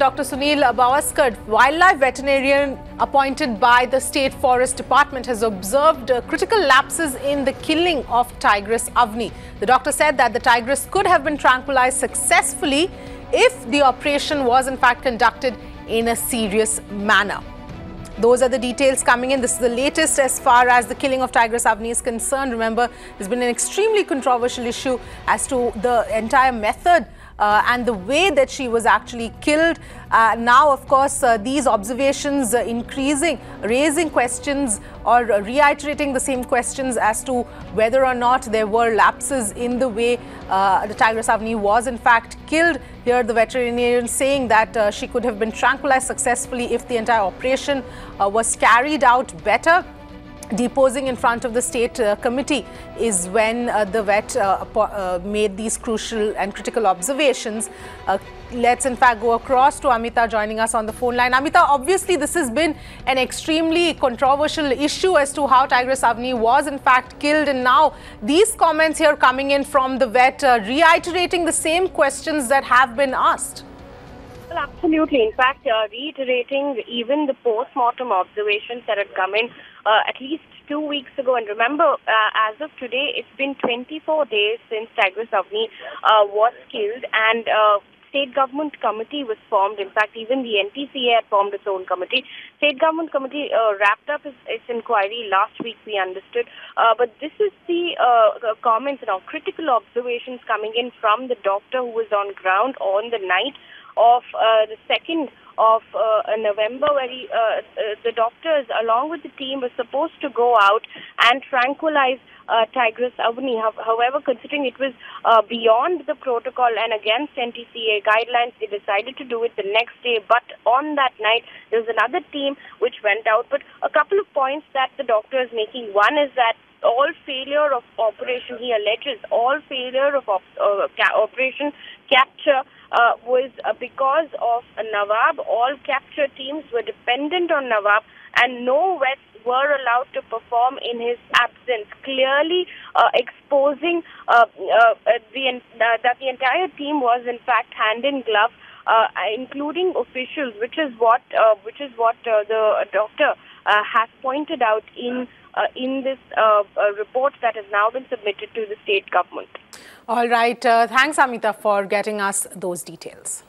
Dr. Sunil Bavaskar, wildlife veterinarian appointed by the State Forest Department, has observed critical lapses in the killing of Tigress Avni. The doctor said that the tigress could have been tranquilized successfully if the operation was in fact conducted in a serious manner. Those are the details coming in. This is the latest as far as the killing of Tigress Avni is concerned. Remember, there's been an extremely controversial issue as to the entire method and the way that she was actually killed. Now, of course, these observations raising questions or reiterating the same questions as to whether or not there were lapses in the way the Tigress Avni was in fact killed. Here the veterinarian saying that she could have been tranquilized successfully if the entire operation was carried out better. Deposing in front of the state committee is when the vet made these crucial and critical observations. Let's in fact go across to Amita joining us on the phone line. Amita, obviously this has been an extremely controversial issue as to how Tigress Avni was in fact killed, and now these comments here coming in from the vet reiterating the same questions that have been asked. Well, absolutely. In fact, reiterating even the post-mortem observations that had come in at least 2 weeks ago. And remember, as of today, it's been 24 days since Tigress Avni was killed, and State Government Committee was formed. In fact, even the NTCA had formed its own committee. State Government Committee wrapped up its inquiry last week, we understood. But this is the comments, critical observations coming in from the doctor who was on ground on the night of the 2nd of November, where the doctors along with the team were supposed to go out and tranquilize Tigress Avni. However, considering it was beyond the protocol and against NTCA guidelines, they decided to do it the next day. But on that night, there was another team which went out. But a couple of points that the doctor is making. One is that all failure of operation, he alleges, all failure of operation capture was because of Nawab. All capture teams were dependent on Nawab, and no vets were allowed to perform in his absence, clearly exposing that the entire team was in fact hand in glove, including officials, which is what the doctor has pointed out in this report that has now been submitted to the state government. All right. Thanks, Amita, for getting us those details.